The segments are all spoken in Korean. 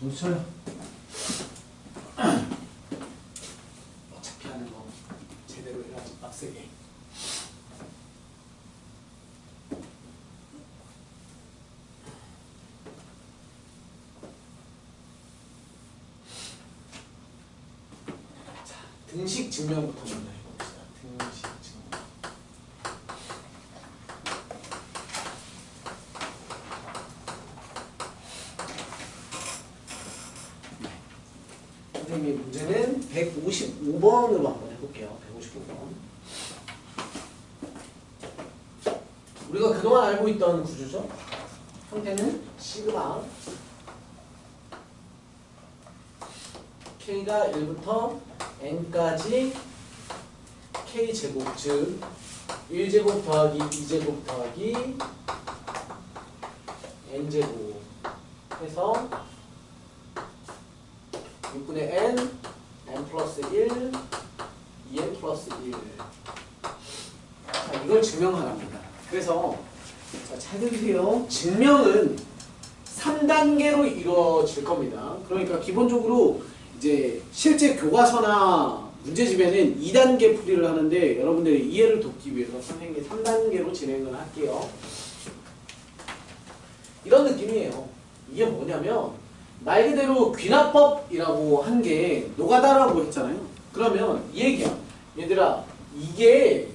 정신 차려. 어차피 하는 거 제대로 해야지 빡세게. 자, 등식 증명부터 먼저 해봅시다. 등식 증명. 선생님의 문제는 155번으로 한번 해볼게요. 155번. 우리가 그동안 알고 있던 구조죠. 형태는 시그마 K가 1부터 N까지 K제곱, 즉 1제곱 더하기 2제곱 더하기 N제곱 해서 6분의 N, N 플러스 1, 2N 플러스 1. 자, 이걸 증명하랍니다. 그래서 자, 잘 들으세요. 증명은 3단계로 이루어질 겁니다. 그러니까 기본적으로 이제 실제 교과서나 문제집에는 2단계 풀이를 하는데 여러분들의 이해를 돕기 위해서 선생님이 3단계로 진행을 할게요. 이런 느낌이에요. 이게 뭐냐면 말 그대로 귀납법이라고 한 게 노가다라고 했잖아요. 그러면 이 얘기야. 얘들아, 이게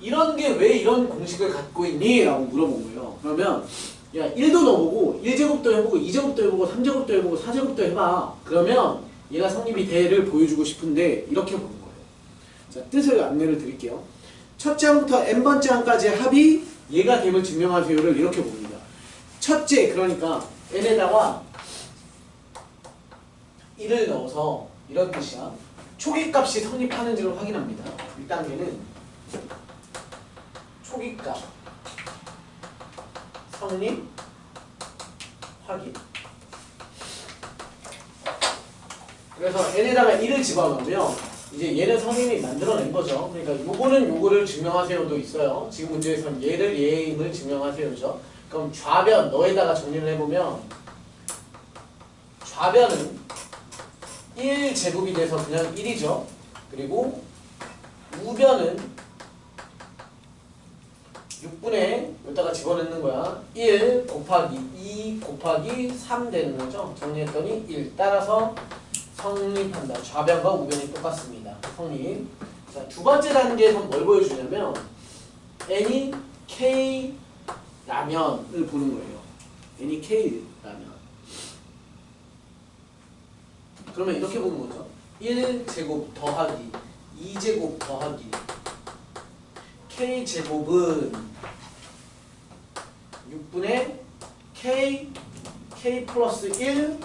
이런 게 왜 이런 공식을 갖고 있니? 라고 물어본 거예요. 그러면 야 1도 넣어보고 1제곱도 해보고 2제곱도 해보고 3제곱도 해보고 4제곱도 해봐. 그러면 얘가 성립이 돼를 보여주고 싶은데 이렇게 보는 거예요. 자, 뜻을 안내를 드릴게요. 첫째 항부터 n번째 항까지의 합이 얘가 됨을 증명하세요를 이렇게 봅니다. 첫째, 그러니까 n에다가 1을 넣어서 이런 뜻이야. 초기값이 성립하는지를 확인합니다. 1단계는 초기값 성립 확인. 그래서 n에다가 1을 집어넣으면 이제 얘는 선생님이 만들어낸 거죠. 그러니까 요거는 요거를 증명하세요도 있어요. 지금 문제에서는 얘를 얘임을 증명하세요죠. 그럼 좌변 너에다가 정리를 해보면 좌변은 1제곱이 돼서 그냥 1이죠. 그리고 우변은 6분의 여기다가 집어넣는 거야. 1 곱하기 2 곱하기 3 되는 거죠. 정리했더니 1. 따라서 성립한다. 좌변과 우변이 똑같습니다. 성립. 자, 두 번째 단계에서 뭘 보여주냐면 n이 K라면을 보는 거예요. n이 K라면. 그러면 이렇게 보는 거죠. 1제곱 더하기 2제곱 더하기 K제곱은 6분의 K 플러스 1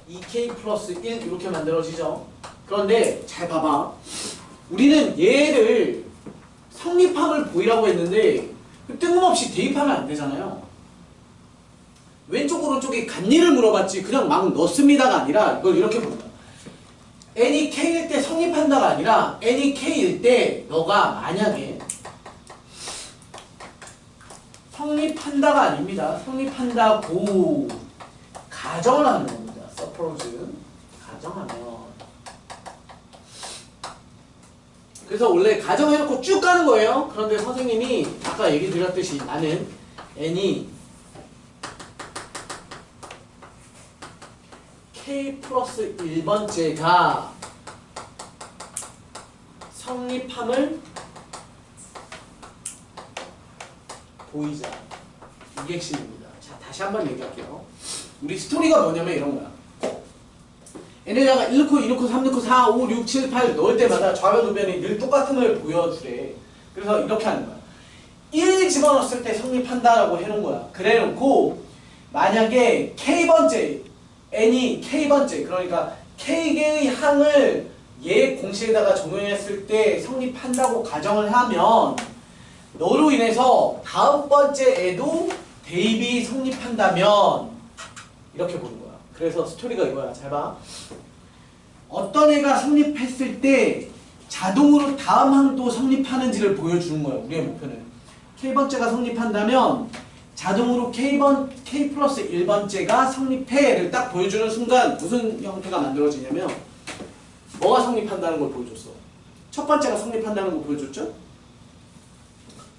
2K 플러스 1 이렇게 만들어지죠. 그런데 잘 봐봐. 우리는 얘를 성립함을 보이라고 했는데 뜬금없이 대입하면 안 되잖아요. 왼쪽 오른쪽에 간리를 물어봤지 그냥 막 넣습니다가 아니라 이걸 이렇게 본다. n이 k일 때 성립한다가 아니라 n이 k일 때 너가 만약에 성립한다가 아닙니다. 성립한다고 가정을 하는 겁니다. suppose 가정하면. 그래서 원래 가정해놓고 쭉 가는 거예요. 그런데 선생님이 아까 얘기 드렸듯이 나는 n이 K 플러스 1번째가 성립함을 보이자. 이게 핵심입니다. 자, 다시 한번 얘기할게요. 우리 스토리가 뭐냐면 이런 거야. n에다가 1 넣고 2 넣고 3 넣고 4, 5, 6, 7, 8 넣을 때마다 좌변 우변이 늘 똑같음을 보여주래. 그래서 이렇게 하는 거야. 1 집어넣었을 때 성립한다라고 해놓은 거야. 그래 놓고 만약에 K번째 n이 K번째, 그러니까 K개의 항을 얘 공식에다가 적용했을 때 성립한다고 가정을 하면 너로 인해서 다음 번째에도 대입이 성립한다면 이렇게 보는 거야. 그래서 스토리가 이거야. 잘 봐. 어떤 애가 성립했을 때 자동으로 다음 항도 성립하는지를 보여주는 거야. 우리의 목표는. K번째가 성립한다면 자동으로 K 플러스 1번째가 성립해를 딱 보여주는 순간 무슨 형태가 만들어지냐면 뭐가 성립한다는 걸 보여줬어. 첫 번째가 성립한다는 걸 보여줬죠?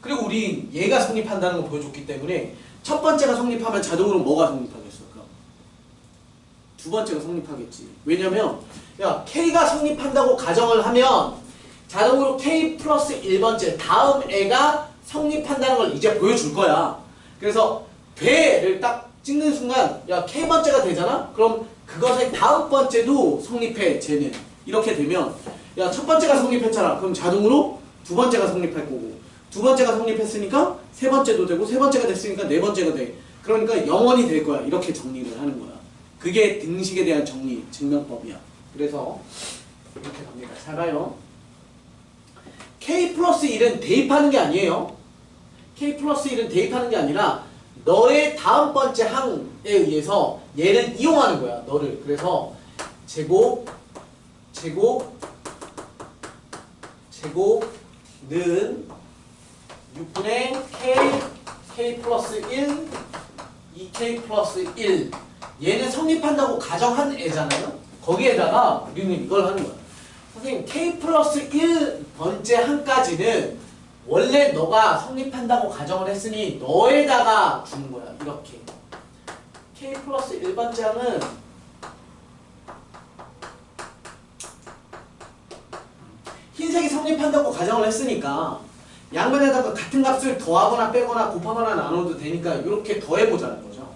그리고 우리 얘가 성립한다는 걸 보여줬기 때문에 첫 번째가 성립하면 자동으로 뭐가 성립하겠어? 그럼 두 번째가 성립하겠지. 왜냐면 야 K가 성립한다고 가정을 하면 자동으로 K 플러스 1번째 다음 애가 성립한다는 걸 이제 보여줄 거야. 그래서 돼를 딱 찍는 순간 야 K번째가 되잖아? 그럼 그것의 다음 번째도 성립해 쟤는. 이렇게 되면 야 첫 번째가 성립했잖아. 그럼 자동으로 두 번째가 성립할 거고 두 번째가 성립했으니까 세 번째도 되고 세 번째가 됐으니까 네 번째가 돼. 그러니까 영원히 될 거야. 이렇게 정리를 하는 거야. 그게 등식에 대한 정리, 증명법이야. 그래서 이렇게 갑니다. 잘 봐요. K 플러스 1은 대입하는 게 아니에요. K 플러스 1은 대입하는 게 아니라 너의 다음 번째 항에 의해서 얘를 이용하는 거야. 너를. 그래서 제곱는 (6분의 K 플러스 1) 2K 플러스 1 얘는 성립한다고 가정한 애잖아요. 거기에다가 우리는 이걸 하는 거야. 선생님 K 플러스 1번째 항까지는 원래 너가 성립한다고 가정을 했으니 너에다가 주는 거야. 이렇게 K 플러스 1번째 항은 흰색이 성립한다고 가정을 했으니까 양면에다가 같은 값을 더하거나 빼거나 곱하거나 나눠도 되니까 이렇게 더해보자는 거죠.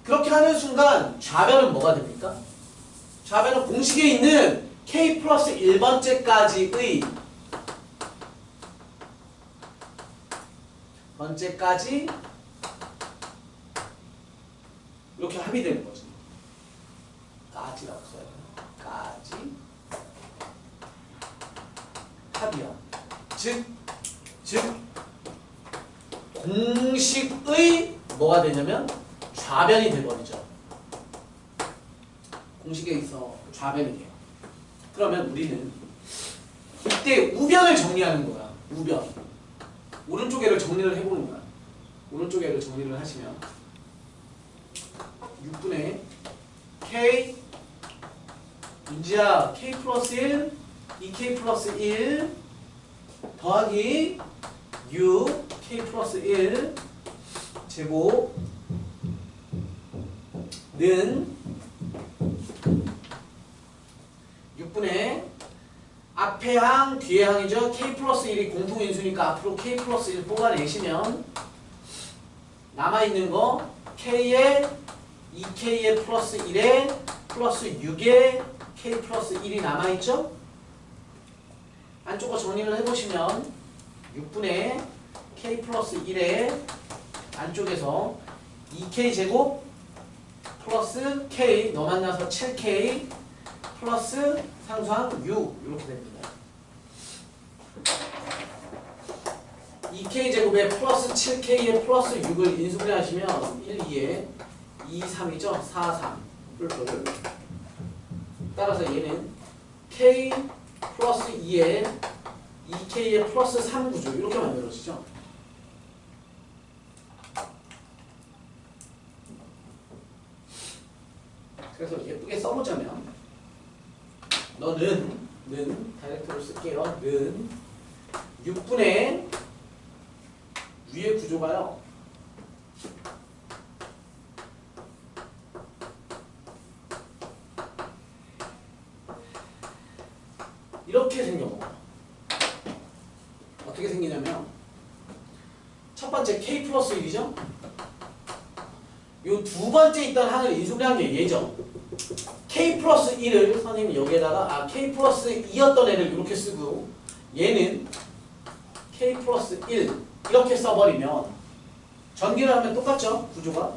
그렇게 하는 순간 좌변은 뭐가 됩니까? 좌변은 공식에 있는 K 플러스 1번째까지의 번째까지 이렇게 합의되는 거지. 까지라고 써야 되나? 까지 합이야. 즉 공식의 뭐가 되냐면 좌변이 돼버리죠. 공식에 있어 좌변이 돼요. 그러면 우리는 이때 우변을 정리하는 거야. 우변. 오른쪽 애를 정리를 해보는 거야. 오른쪽 애를 정리를 하시면 6분의 K 문제야 K 플러스 1 2K 플러스 1 더하기 6 K 플러스 1 제곱는 (6분의) 앞에 항 뒤에 항이죠. K 플러스 1이 공통인수니까 앞으로 K 플러스 1 뽑아내시면 남아있는 거 K에 2K에 플러스 1에 플러스 6에 K 플러스 1이 남아있죠. 안쪽으로 정리를 해보시면 6분의 K 플러스 1에 안쪽에서 2K 제곱 플러스 K 너 만나서 7K 플러스 상수항 6 이렇게 됩니다. 2K 제곱에 플러스 7K에 플러스 6을 인수분해하시면 1, 2에 2, 3이죠. 4, 3 뿔뿔. 따라서 얘는 K 플러스 2에 2K에 플러스 3 구조 이렇게 만들어지죠. 그래서 예쁘게 써보자면 너는 다이렉트로 쓸게요. 는 6분의 위의 구조가요. 이렇게 생겨먹어요. 어떻게 생기냐면 첫 번째 K 플러스 1이죠? 요 두 번째 있던 항을 인수분해한 게 얘죠. K 플러스 1을 선생님이 여기에다가 K 플러스 2였던 애를 이렇게 쓰고 얘는 K 플러스 1 이렇게 써버리면 전기를 하면 똑같죠? 구조가.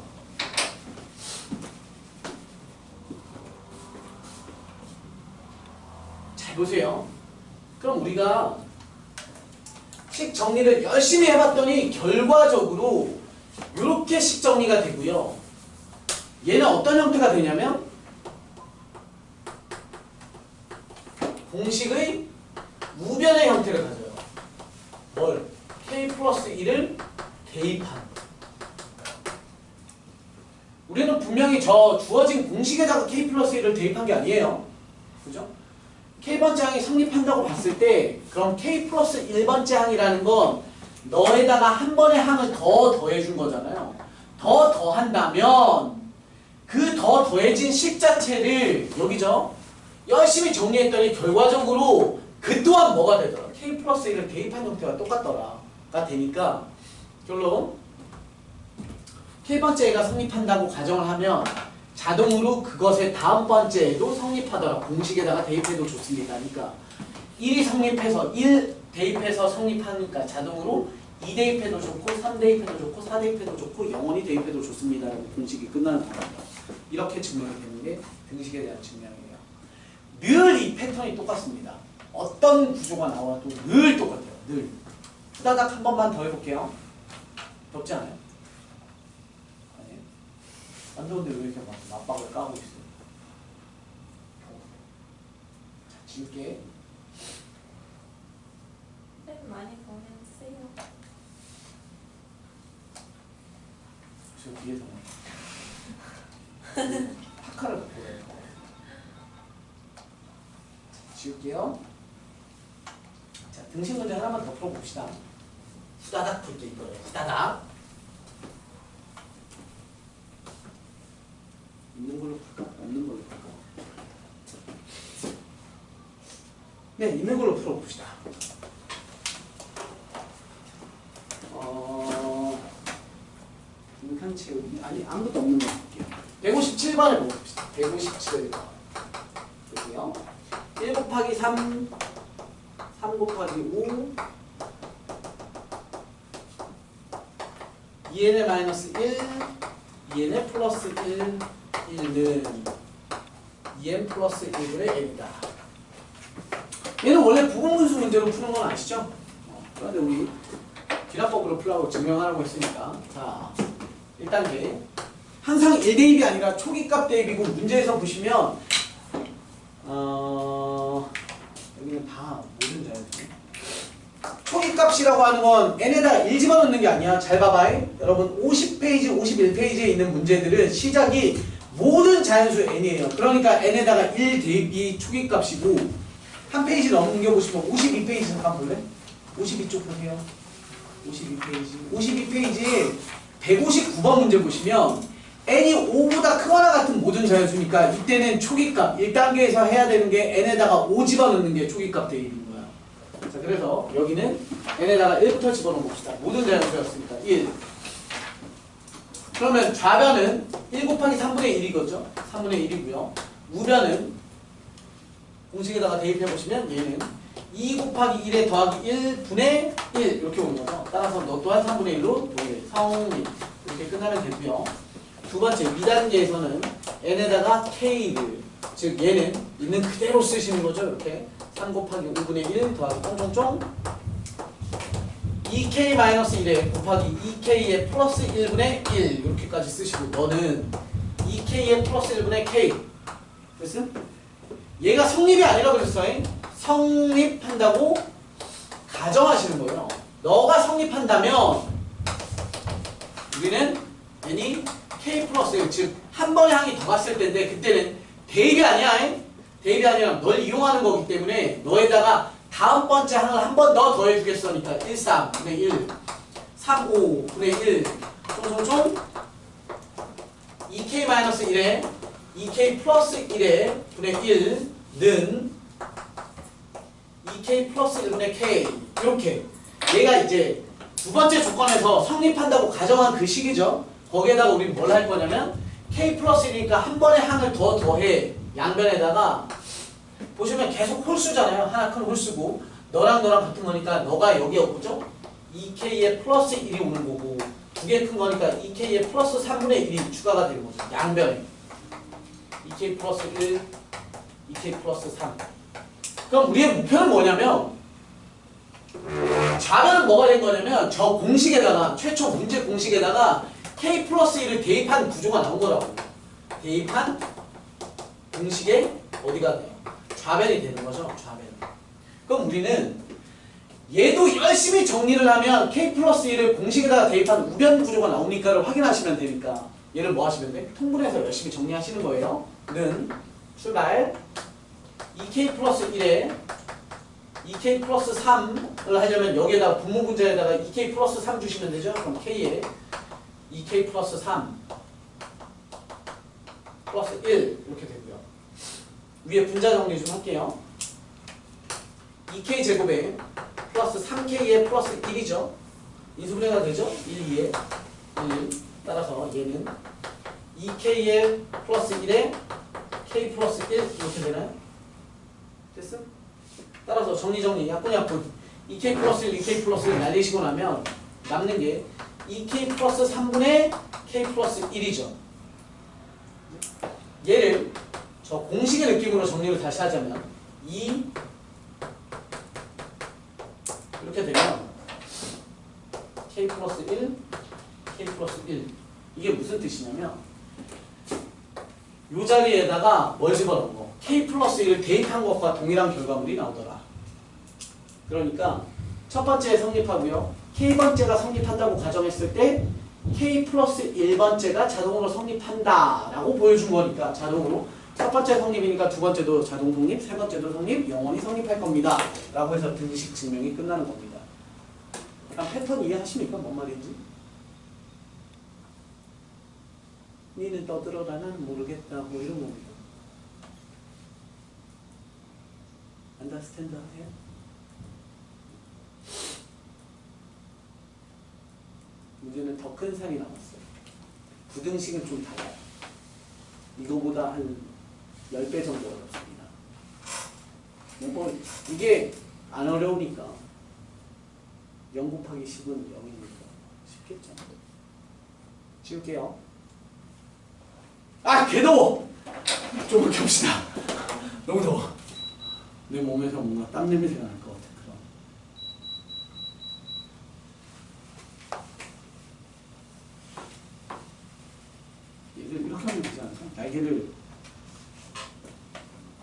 잘 보세요. 그럼 우리가 식 정리를 열심히 해봤더니 결과적으로 이렇게 식 정리가 되고요. 얘는 어떤 형태가 되냐면 공식의 우변의 형태를 가져요. 뭘? K 플러스 1을 대입하는 거예요. 우리는 분명히 저 주어진 공식에다가 k 플러스 1을 대입한 게 아니에요. 그죠? k번째 항이 성립한다고 봤을 때 그럼 k 플러스 1번째 항이라는 건 너에다가 한 번의 항을 더 더해준 거잖아요. 더 더한다면 그 더 더해진 식 자체를 여기죠. 열심히 정리했더니 결과적으로 그 또한 뭐가 되더라. k 플러스 1을 대입한 형태가 똑같더라가 되니까 결론 k번째 애가 성립한다고 가정을 하면 자동으로 그것의 다음 번째에도 성립하더라. 공식에다가 대입해도 좋습니다. 그러니까 1이 성립해서 1 대입해서 성립하니까 자동으로 2 대입해도 좋고 3 대입해도 좋고 4 대입해도 좋고 영원히 대입해도 좋습니다. 라고 공식이 끝나는 겁니다. 이렇게 증명이 되는 게 등식에 대한 증명이에요. 늘 이 패턴이 똑같습니다. 어떤 구조가 나와도 늘 똑같아요. 늘. 후다닥 한 번만 더 해볼게요. 덥지 않아요? 아니에요? 안 더운데 왜 이렇게 막 맞박을 까고 있어요? 자, 지울게. 많이 보내주세요. 저 뒤에서 파카를 갖고 와요. 지울게요. 자, 등식 문제 하나만 더 풀어봅시다. 후다닥 풀게 이거예요. 후다닥. 있는 걸로 풀까? 없는 걸로 풀까? 네, 있는 걸로 풀어봅시다. 인간 채우기 아니 아무것도 없는 거 볼게요. 157번을 먹어봅시다. 157번 볼게요. 1 곱하기 3 3 곱하기 5 2n의 마이너스 1 2n의 플러스 1 1는 2n 플러스 1분의 n이다. 얘는 원래 부분분수 문제로 푸는 건 아시죠? 그런데 우리 기납법으로 풀라고 증명하라고 했으니까 자 1단계 항상 1대입이 아니라 초기값 대입이고 문제에서 보시면 여기는 다 모든 자연수 초기값이라고 하는 건 n에다 1 집어넣는 게 아니야. 잘 봐봐 여러분 50페이지 51페이지에 있는 문제들은 시작이 모든 자연수 n이에요. 그러니까 n에다가 1 대입이 초기값이고 한 페이지 넘겨보시면 52페이지 잠깐 볼래? 52쪽 보세요. 52페이지 159번 문제 보시면 n이 5보다 크거나 같은 모든 자연수니까 이때는 초기값 1단계에서 해야 되는 게 n에다가 5 집어넣는 게 초기값 대입인 거야. 자, 그래서 여기는 n에다가 1부터 집어넣어 봅시다. 모든 자연수였으니까 1. 그러면 좌변은 1 곱하기 3분의 1이거죠. 3분의 1이고요. 우변은 공식에다가 대입해 보시면 얘는 2 곱하기 1에 더하기 1분의 1 이렇게 오는 거죠. 따라서 너 또한 3분의 1로 동일 성립 이렇게 끝나면 되고요. 두 번째 2단계에서는 n에다가 k를 즉 얘는 있는 그대로 쓰시는 거죠. 이렇게 3 곱하기 5분의 1 더하기 쫑쫑쫑 2k-1에 곱하기 2k의 플러스 1분의 1 이렇게까지 쓰시고 너는 2k의 플러스 1분의 k 그래서 얘가 성립이 아니라 그랬어요. 성립한다고 가정하시는 거예요. 너가 성립한다면 우리는 n이 k 플러스 1 즉 한 번의 항이 더 갔을 때인데 그때는 대입이 아니야. 대입이 아니라 널 이용하는 거기 때문에 너에다가 다음 번째 항을 한 번 더 더해주겠으니까 1, 3분의 1 3, 5분의 1 쫑쫑쫑 2k-1에 2k 플러스 1에 분의 1는 2k 플러스 1분의 k 이렇게 얘가 이제 두 번째 조건에서 성립한다고 가정한 그 식이죠. 거기에다가 우리는 뭘 할 거냐면 k 플러스 1이니까 한 번의 항을 더 더해 양변에다가 보시면 계속 홀수잖아요. 하나 큰 홀수고 너랑 같은 거니까 너가 여기에 오죠. 2k의 플러스 1이 오는 거고 두 개 큰 거니까 2k의 플러스 3분의 1이 추가가 되는 거죠. 양변에 2k 플러스 1 2k 플러스 3 그럼 우리의 목표는 뭐냐면 좌변은 뭐가 된 거냐면 저 공식에다가 최초 문제 공식에다가 k 플러스 1을 대입한 구조가 나온 거라고. 대입한 공식에 어디가 돼요? 좌변이 되는 거죠. 좌변. 그럼 우리는 얘도 열심히 정리를 하면 k 플러스 1을 공식에다가 대입한 우변 구조가 나오니까를 확인하시면 되니까 얘를 뭐 하시면 돼? 통분해서 열심히 정리하시는 거예요. 는 출발 2k 플러스 1에 2k 플러스 3을 하려면 여기에다가 분모 분자에다가 2k 플러스 3 주시면 되죠. 그럼 k에 2k 플러스 3 플러스 1 이렇게 되고요. 위에 분자 정리 좀 할게요. 2k 제곱에 플러스 3k에 플러스 1이죠. 인수분해가 되죠? 1, 2에 1. 따라서 얘는 2k에 플러스 1에 k 플러스 1 이렇게 되나요? 됐어? 따라서 정리 약분 2k 플러스 1, 2k 플러스 1 날리시고 나면 남는 게 2k 플러스 3분의 k 플러스 1이죠. 얘를 저 공식의 느낌으로 정리를 다시 하자면 2 이렇게 되면 k 플러스 1, k 플러스 1 이게 무슨 뜻이냐면 이 자리에다가 뭘 집어넣은 거 k 플러스 1을 대입한 것과 동일한 결과물이 나오더라. 그러니까 첫 번째 성립하고요. k번째가 성립한다고 가정했을 때 k 플러스 1번째가 자동으로 성립한다 라고 보여준 거니까 자동으로 첫 번째 성립이니까 두 번째도 자동 성립, 세 번째도 성립, 영원히 성립할 겁니다 라고 해서 등식 증명이 끝나는 겁니다. 그럼 패턴 이해하십니까? 뭔 말인지? 니는 떠들어라 나는 모르겠다 뭐 이런 겁니다. 안더스탠드 하세요? 문제는 더 큰 산이 남았어요. 부등식은 좀 달라요. 이거보다 한 10배 정도 어렵습니다. 뭐 이게 안 어려우니까 0 곱하기 10은 0이니까 쉽겠죠. 지울게요. 아! 개더워! 좀 이렇게 봅시다. 너무 더워. 내 몸에서 뭔가 땀 냄새가 날 것 같아. 그럼. 얘를 이렇게 하면 되지 않을까? 날개를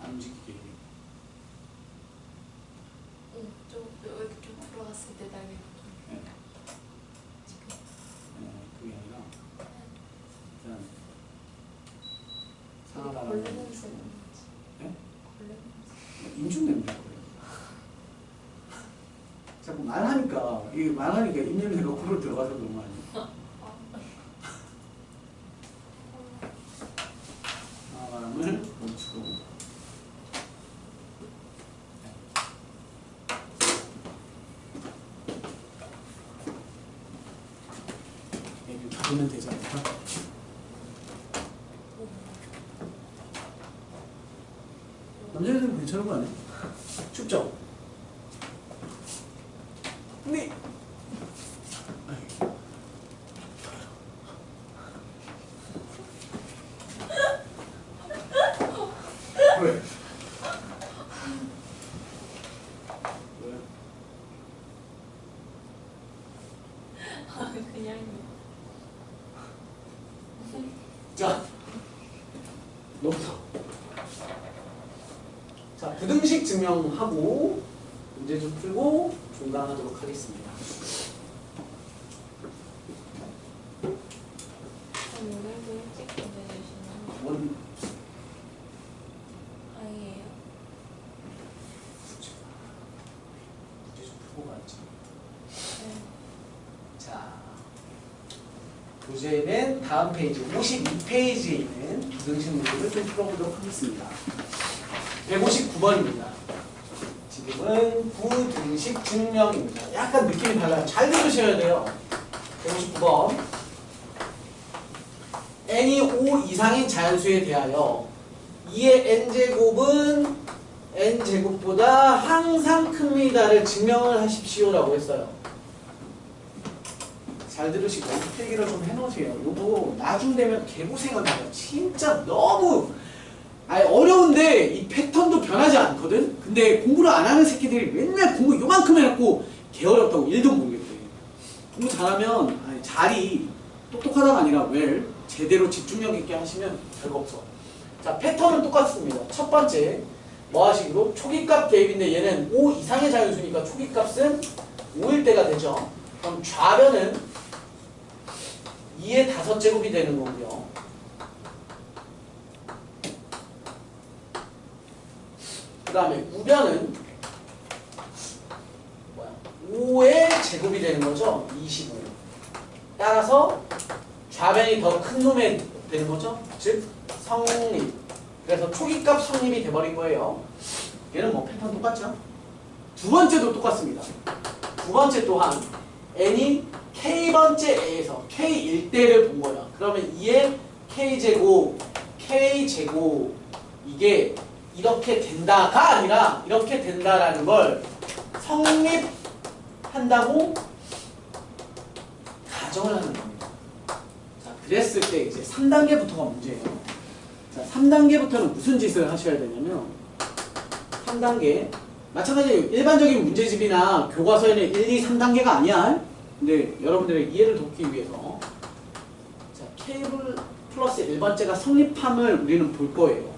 안 움직이게. 이렇게 좀 들어갔을 때 날개 네. 그게 아니라 일단 상하나라는 벌레 냄새. 네? 벌레 냄새. 인중 냄새 거예요. 자꾸 말하니까 이게 말하니까 입 냄새가 코로 들어가서 그런 거 아니에요? 바람을 멈추고 얘를 닫으면 되지 않을까? 남자애들은 괜찮은 거 아니야? 춥죠? 네. 왜? 왜? 그냥 자, 너무 더워. 자, 부등식 증명하고 문제 좀 풀고 종강하도록 하겠습니다. 오늘도 일찍 보내주시나요? 원 아니에요. 문제 좀 풀고 가야지. 네. 자, 교재는 다음 페이지 52페이지에 있는 부등식 문제를 좀 풀어보도록 하겠습니다. 159번입니다. 지금은 부등식 증명입니다. 약간 느낌이 달라요. 잘 들으셔야 돼요. 159번. n이 5 이상인 자연수에 대하여 2의 n제곱은 n제곱보다 항상 큽니다를 증명을 하십시오라고 했어요. 잘 들으시고 필기를 좀 해놓으세요. 요거 나중 되면 개고생합니다. 진짜 너무 어려운데 이 패턴도 변하지 않거든? 근데 공부를 안 하는 새끼들이 맨날 공부 요만큼 해놓고 개어렵다고 1도 모르겠대. 공부 잘하면 잘이 똑똑하다가 아니라 웰 제대로 집중력 있게 하시면 별거 없어. 자, 패턴은 똑같습니다. 첫 번째 뭐 하시기로 초기값 대입인데 얘는 5 이상의 자연수니까 초기값은 5일 때가 되죠. 그럼 좌변은 2의 5제곱이 되는 거고요. 그 다음에 우변은 뭐야? 5의 제곱이 되는 거죠. 25. 따라서 좌변이 더 큰 놈에 되는 거죠. 즉 성립. 그래서 초기값 성립이 돼버린 거예요. 얘는 뭐 패턴 똑같죠? 두 번째도 똑같습니다. 두 번째 또한 n이 k번째 a에서 k1대를 본 거야. 그러면 2의 k제곱, k제곱 이게 이렇게 된다가 아니라 이렇게 된다라는 걸 성립한다고 가정을 하는 겁니다. 자, 그랬을 때 이제 3단계부터가 문제예요. 자, 3단계부터는 무슨 짓을 하셔야 되냐면 3단계 마찬가지로 일반적인 문제집이나 교과서에는 1, 2, 3단계가 아니야. 근데 여러분들의 이해를 돕기 위해서 자, K 플러스 1번째가 성립함을 우리는 볼 거예요.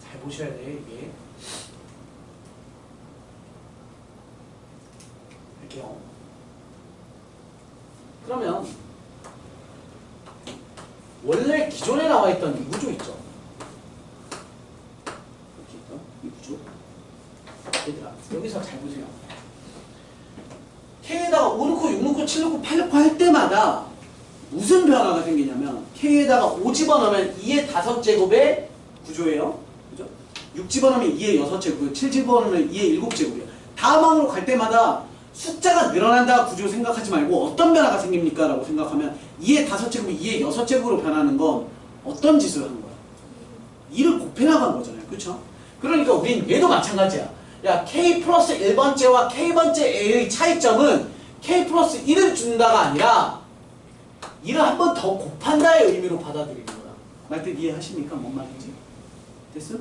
잘 보셔야 돼요, 이게. 할게요. 그러면 원래 기존에 나와 있던 이 구조 있죠? 이렇게 있던 이 구조. 얘들아, 여기서 잘 보세요. K에다가 5 넣고 6 넣고 7 넣고 8 넣고 할 때마다 무슨 변화가 생기냐면 K에다가 5 집어넣으면 2의 5제곱의 구조예요. 그죠? 6 집어넣으면 2의 6제곱, 7 집어넣으면 2의 7제곱이에요. 다음 항으로 갈 때마다 숫자가 늘어난다 구조 생각하지 말고 어떤 변화가 생깁니까? 라고 생각하면 2의 5제곱이 2의 6제곱으로 변하는 건 어떤 짓을 하는 거야? 2를 곱해 나간 거잖아요. 그렇죠? 그러니까 우린 얘도 마찬가지야. 야, K 플러스 1번째와 K번째 A의 차이점은 K 플러스 1을 준다가 아니라 1을 한 번 더 곱한다의 의미로 받아들이는 거야. 말뜻 이해하십니까? 뭔 말인지? 됐어?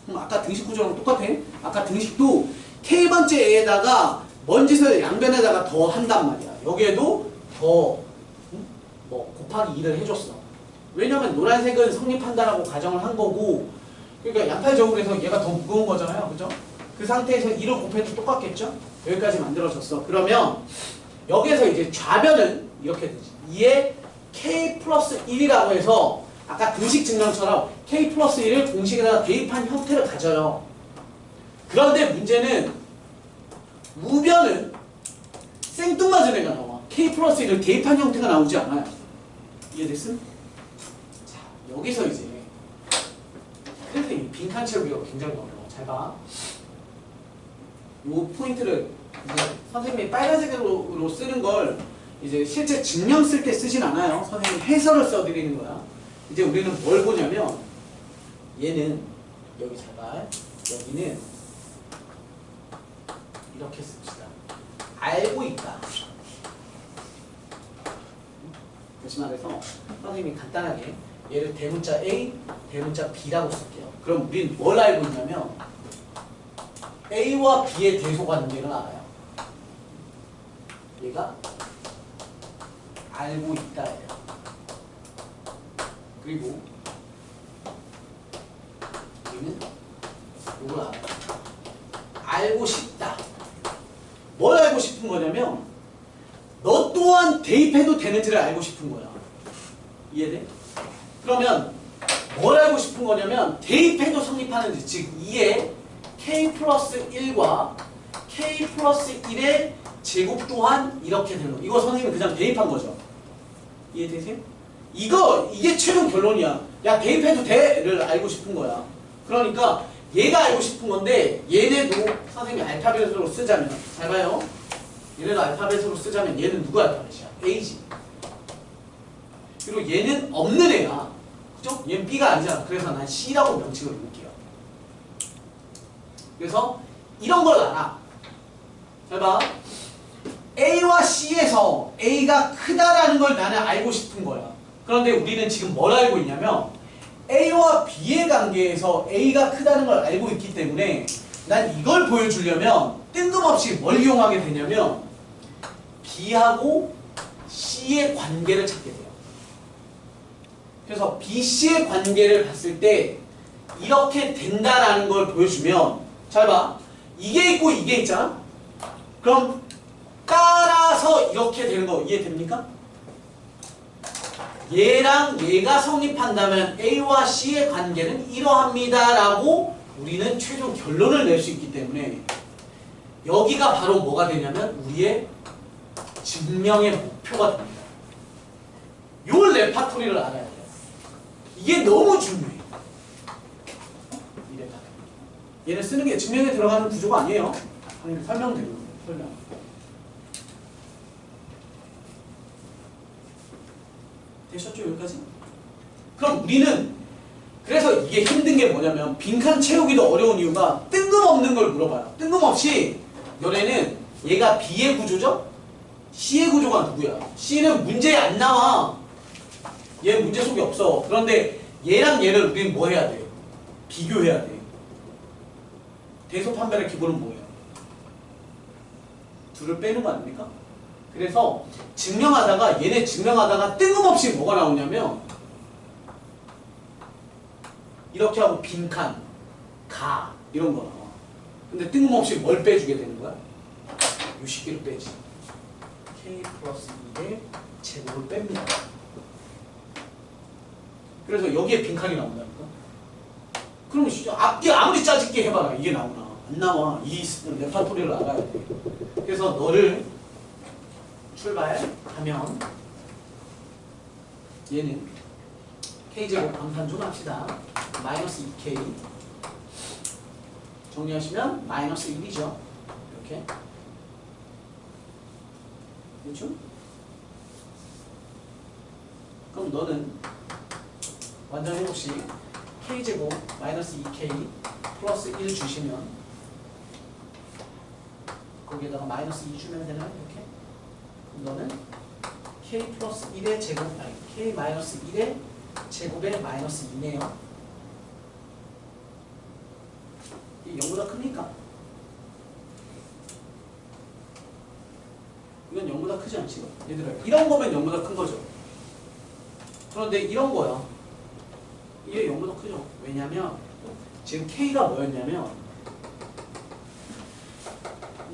그럼 아까 등식 구조랑 똑같아. 아까 등식도 K번째 A에다가 뭔 짓을 양변에다가 더 한단 말이야. 여기에도 더 뭐 곱하기 2를 해줬어. 왜냐면 노란색은 성립한다라고 가정을 한 거고, 그러니까 양팔적으로 해서 얘가 더 무거운 거잖아요. 그죠? 그 상태에서 1을 곱해도 똑같겠죠? 여기까지 만들어졌어. 그러면 여기에서 이제 좌변은 이렇게 되지. 2의 K 플러스 1이라고 해서 아까 등식 증명처럼 K 플러스 1을 공식에다가 대입한 형태를 가져요. 그런데 문제는 우변은 생뚱맞은 애가 나와. K 플러스 1을 대입한 형태가 나오지 않아요. 이해됐음? 자, 여기서 이제 그래서 이 빈칸 채우기가 굉장히 어려워. 잘 봐. 이 포인트를 이제 선생님이 빨간색으로 쓰는 걸 이제 실제 증명 쓸 때 쓰진 않아요. 선생님이 해설을 써드리는 거야. 이제 우리는 뭘 보냐면 얘는 여기 잘 봐. 여기는 이렇게 씁시다. 알고 있다. 다시 말해서 선생님이 간단하게 얘를 대문자 A, 대문자 B라고 쓸게요. 그럼 우린 뭘 알고 있냐면 A와 B의 대소관계를 알아요. 얘가 알고 있다예요. 그리고 얘는 이걸 알아요. 알고 싶다. 뭘 알고 싶은 거냐면 너 또한 대입해도 되는지를 알고 싶은 거야. 이해돼? 그러면 뭘 알고 싶은 거냐면 대입해도 성립하는지, 즉 2의 K 플러스 1과 K 플러스 1의 제곱 또한 이렇게 되는 거. 이거 선생님이 그냥 대입한 거죠. 이해되세요? 이게 최종 결론이야. 야, 대입해도 돼를 알고 싶은 거야. 그러니까 얘가 알고 싶은 건데 얘네도 선생님이 알파벳으로 쓰자면, 잘 봐요. 얘네도 알파벳으로 쓰자면 얘는 누구 알파벳이야? A지. 그리고 얘는 없는 애야. 그죠? 얘는 B가 아니잖아. 그래서 난 C라고 명칭을 놓을게요. 그래서 이런 걸 알아. 잘 봐. A와 C에서 A가 크다라는 걸 나는 알고 싶은 거야. 그런데 우리는 지금 뭘 알고 있냐면 A와 B의 관계에서 A가 크다는 걸 알고 있기 때문에 난 이걸 보여주려면 뜬금없이 뭘 이용하게 되냐면 B하고 C의 관계를 찾게 돼요. 그래서 B, C의 관계를 봤을 때 이렇게 된다라는 걸 보여주면, 잘 봐. 이게 있고 이게 있잖아? 그럼 따라서 이렇게 되는 거 이해됩니까? 얘랑 얘가 성립한다면 A와 C의 관계는 이러합니다 라고 우리는 최종 결론을 낼 수 있기 때문에 여기가 바로 뭐가 되냐면 우리의 증명의 목표가 됩니다. 요 레파토리를 알아야 돼요. 이게 너무 중요해. 이 레파토리. 얘를 쓰는 게 증명에 들어가는 구조가 아니에요. 그냥 설명드리는 거예요. 설명. 되셨죠? 여기까지? 그럼 우리는 그래서 이게 힘든 게 뭐냐면 빈칸 채우기도 어려운 이유가 뜬금없는 걸 물어봐요. 뜬금없이 너네는 얘가 B의 구조죠? C의 구조가 누구야? C는 문제에 안 나와. 얘 문제 속에 없어. 그런데 얘랑 얘를 우리는 뭐 해야 돼? 비교해야 돼. 대소 판별의 기본은 뭐예요? 둘을 빼는 거 아닙니까? 그래서 증명하다가 얘네 증명하다가 뜬금없이 뭐가 나오냐면 이렇게 하고 빈칸, 가 이런 거 나와. 근데 뜬금없이 뭘 빼주게 되는 거야? 요 식기를 빼지. K 플러스 2의 제곱을 뺍니다. 그래서 여기에 빈칸이 나온다니까? 그럼 진짜 앞뒤 아무리 짜집게 해봐라. 이게 나오나? 안 나와. 이 레파토리를 알아야 돼. 그래서 너를 출발하면 얘는 K제곱 방탄 합시다. 마이너스 2K 정리하시면 마이너스 1이죠. 이렇게 그렇죠? 그럼 너는 완전 해봅시 K제곱 마이너스 2K 플러스 1 주시면 거기에다가 마이너스 2 주면 되나요? 이렇게 그럼 너는 K 플러스 1의 제곱 아니 K 마이너스 1의 제곱에 마이너스 2네요. 이 0보다 크니까 이건 0보다 크지 않지. 얘들아 이런 거면 0보다 큰 거죠. 그런데 이런 거야. 이게 0보다 크죠. 왜냐면 지금 K가 뭐였냐면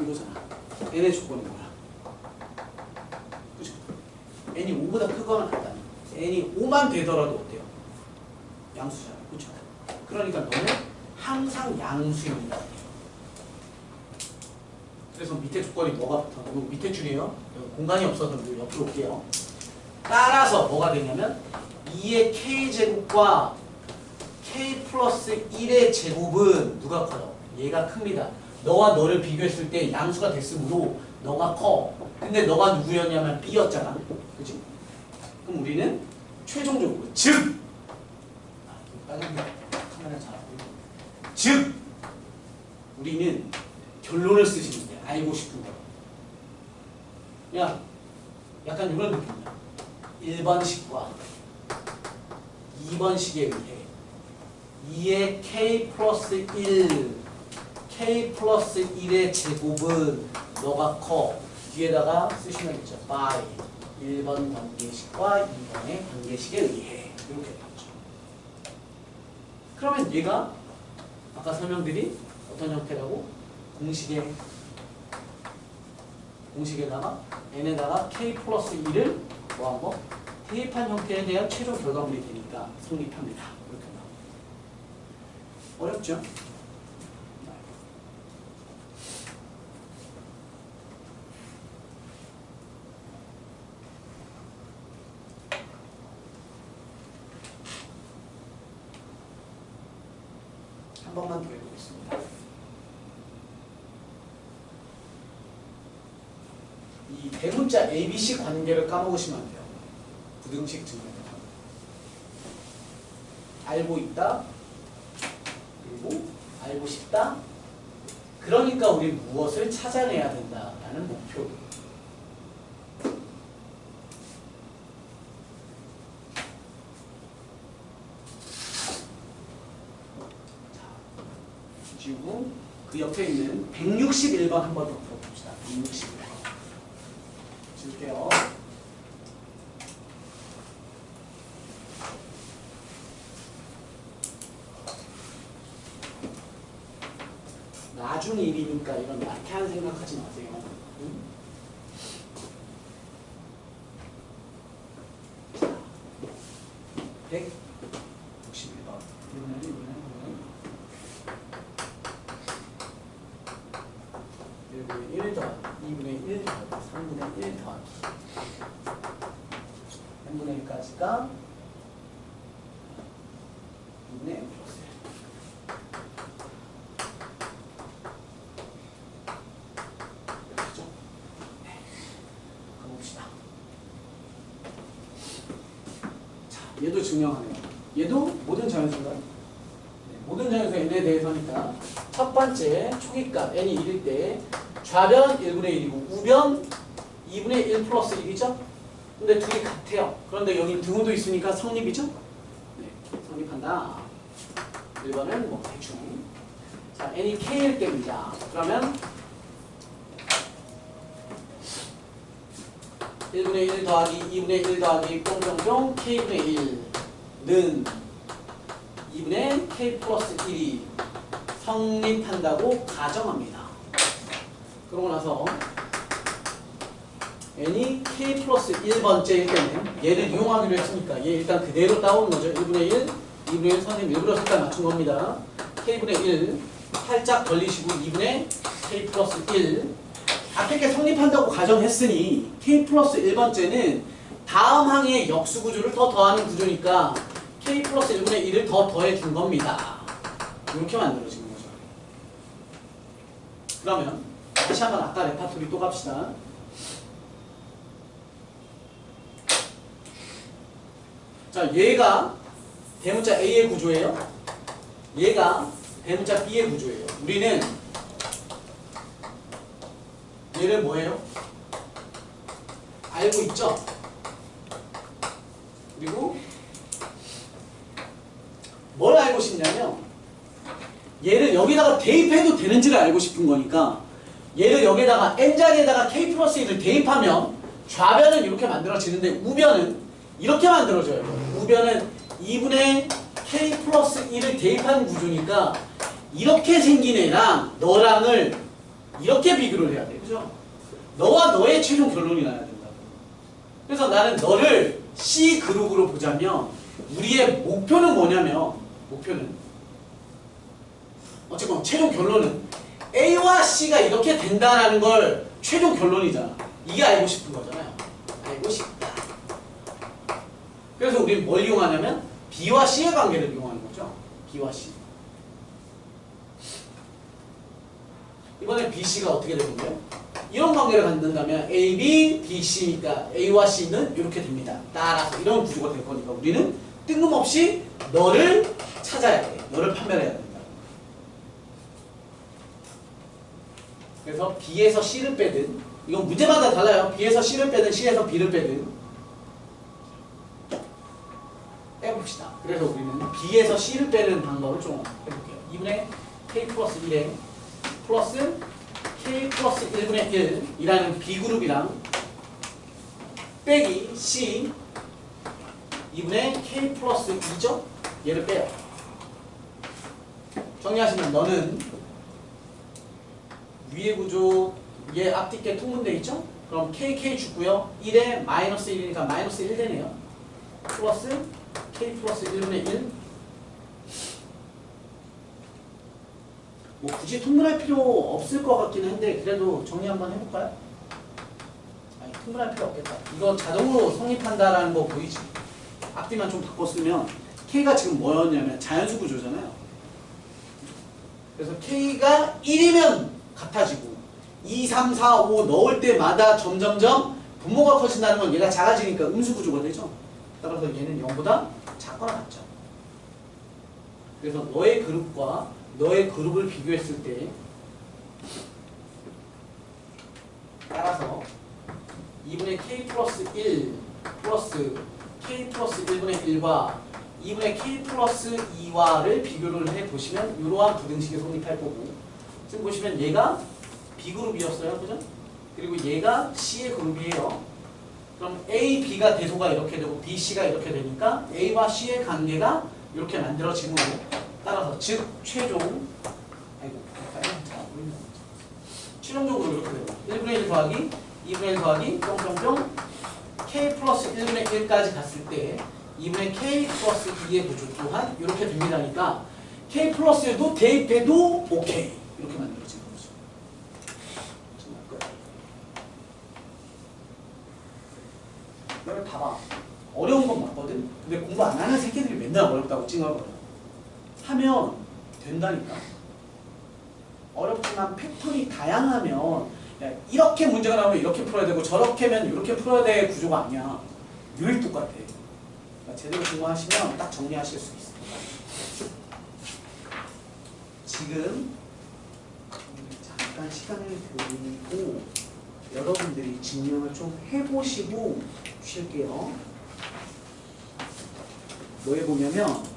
이거잖아. N의 조건이 뭐야? 그죠? N이 5보다 크거나 같다면 N이 5만 되더라도 어때요? 양수잖아. 그죠? 그러니까 너는 항상 양수입니다. 그래서 밑에 조건이 뭐가 붙어? 이거 밑에 줄이에요. 공간이 없어서 옆으로 올게요. 따라서 뭐가 되냐면 2의 K제곱과 K 플러스 1의 제곱은 누가 커요? 얘가 큽니다. 너와 너를 비교했을 때 양수가 됐으므로 너가 커. 근데 너가 누구였냐면 B였잖아. 그치? 그럼 우리는 최종적으로 즉! 빨간 카메라 잘 보이고 즉! 우리는 결론을 쓰시면 돼. 알고 싶은 거. 야, 약간 이런 느낌이야. 1번식과 2번식에 의해 2의 K 플러스 1 K 플러스 1의 제곱은 너가 커. 뒤에다가 쓰시면 있죠. by 1번 관계식과 2번의 관계식에 의해 이렇게 나오죠. 그러면 얘가 아까 설명드린 어떤 형태라고? 공식에다가 n에다가 k 플러스 1을 뭐한 거? 대입한 형태에 대한 최종 결과물이 되니까 성립합니다. 이렇게 나옵니다. 어렵죠? 한 번만 더 해보겠습니다. 이 대문자 ABC 관계를 까먹으시면 안 돼요. 부등식 증명을 알고 있다. 그리고 알고 싶다. 그러니까 우리 무엇을 찾아내야 된다라는 목표. 그리고 그 옆에 있는 161번 한 번 더 풀어봅시다. 161번. 줄게요. 나중 일이니까 이런 나태한 생각하지 마세요. 응? 161번 1분의 1, 1분의 1 더하기 2분의 1 더하기 3분의 1 더하기 n분의 1까지가 2분의 n 플러스 1 이렇게죠? 네. 가봅시다. 자, 얘도 증명하네요. 얘도 모든 자연수인가요? 네, 모든 자연수 n에 대해서니까 첫 번째 초기값 n이 1일 때 좌변 1분의 1이고 우변 2분의 1 플러스 1이죠? 근데 둘이 같아요. 그런데 여기 등호도 있으니까 성립이죠? 네, 성립한다. 1번은 뭐 대충. 자, n이 k일 때입니다. 그러면 1분의 1 더하기 2분의 1 더하기 뿅뿅뿅 k분의 1는 2분의 k 플러스 1이 성립한다고 가정합니다. 그러고 나서 n이 k 플러스 1번째일 때는 얘를 이용하기로 했으니까 얘 일단 그대로 따오는 거죠. 1분의 1, 2분의 1 선생님 일부러 색깔 맞춘 겁니다. k분의 1 살짝 벌리시고 2분의 k 플러스 1 앞에 게 성립한다고 가정했으니 k 플러스 1번째는 다음 항의 역수 구조를 더 더하는 구조니까 k 플러스 1분의 1을 더 더해준 겁니다. 이렇게 만들어지는 거죠. 그러면 다시 한번 아까 레파토리 또 갑시다. 자, 얘가 대문자 A의 구조예요. 얘가 대문자 B의 구조예요. 우리는 얘를 뭐예요? 알고 있죠? 그리고 뭘 알고 싶냐면 얘를 여기다가 대입해도 되는지를 알고 싶은 거니까 얘를 여기다가 n자리에다가 k 플러스 1을 대입하면 좌변은 이렇게 만들어지는데 우변은 이렇게 만들어져요. 우변은 2분의 k 플러스 1을 대입한 구조니까 이렇게 생긴 애랑 너랑을 이렇게 비교를 해야 돼. 그죠? 너와 너의 최종 결론이 나야 된다. 그래서 나는 너를 C 그룹으로 보자면 우리의 목표는 뭐냐면 목표는 어쨌건 최종 결론은 A와 C가 이렇게 된다라는 걸 최종 결론이잖아. 이게 알고 싶은 거잖아요. 알고 싶다. 그래서 우리는 뭘 이용하냐면 B와 C의 관계를 이용하는 거죠. B와 C. 이번에 BC가 어떻게 되는 거예요? 이런 관계를 갖는다면 AB, BC니까 A와 C는 이렇게 됩니다. 따라서 이런 구조가 될 거니까 우리는 뜬금없이 너를 찾아야 돼. 너를 판별해야 된다. 그래서 B에서 C를 빼든 이건 문제마다 달라요. B에서 C를 빼든 C에서 B를 빼든 빼봅시다. 그래서 우리는 B에서 C를 빼는 방법을 좀 해볼게요. 2분의 K 플러스 1에 플러스 K 플러스 1분의 1이라는 B그룹이랑 빼기 C 2분의 K 플러스 2죠? 얘를 빼요. 정리하시면 너는 위의 구조 얘 앞뒤께 통분돼 있죠? 그럼 KK 죽고요. 1에 마이너스 1이니까 마이너스 1 되네요. 플러스 K 플러스 1분의 1 뭐 굳이 통분할 필요 없을 것 같긴 한데 그래도 정리 한번 해볼까요? 아니 통분할 필요 없겠다. 이거 자동으로 성립한다라는 거 보이지? 앞뒤만 좀 바꿨으면 K가 지금 뭐였냐면 자연수 구조잖아요. 그래서 K가 1이면 같아지고 2, 3, 4, 5 넣을 때마다 점점점 분모가 커진다는 건 얘가 작아지니까 음수 구조가 되죠. 따라서 얘는 0보다 작거나 같죠. 그래서 너의 그룹과 너의 그룹을 비교했을 때 따라서 2분의 K 플러스 1 플러스 K 플러스 1분의 1과 2분의 K 플러스 2와를 비교를 해보시면 이러한 부등식이 성립할 거고 지금 보시면 얘가 B그룹이었어요. 그죠? 그리고 얘가 C의 그룹이에요. 그럼 A, B가 대소가 이렇게 되고 B, C가 이렇게 되니까 A와 C의 관계가 이렇게 만들어지는 거고 따라서 즉 최종 최종적으로 이렇게 되고 1분의 1 더하기 2분의 1 더하기 뿅뿅뿅 K 플러스 1분의 1까지 갔을 때 2분의 K 플러스 2의 구조 또한 이렇게 됩니다니까 K 플러스에도 대입해도 오케이 이렇게 만들어지는 거죠. 여러분 봐봐. 어려운 건 맞거든? 근데 공부 안 하는 새끼들이 맨날 어렵다고 찡얼거려. 하면 된다니까. 어렵지만 패턴이 다양하면 야, 이렇게 문제가 나오면 이렇게 풀어야 되고 저렇게면 이렇게 풀어야 될 구조가 아니야. 늘 똑같아. 그러니까 제대로 공부하시면 딱 정리하실 수 있습니다. 지금 잠깐 시간을 드리고 여러분들이 증명을 좀 해보시고 쉴게요. 뭐 해보냐면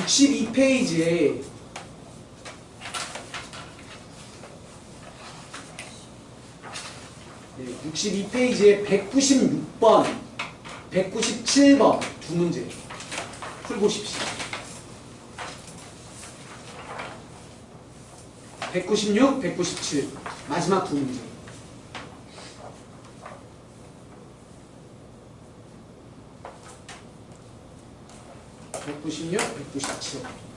(62) 페이지에 62페이지에 196번, 197번 두 문제 풀보십시오. 196, 197 마지막 두 문제. 196, 197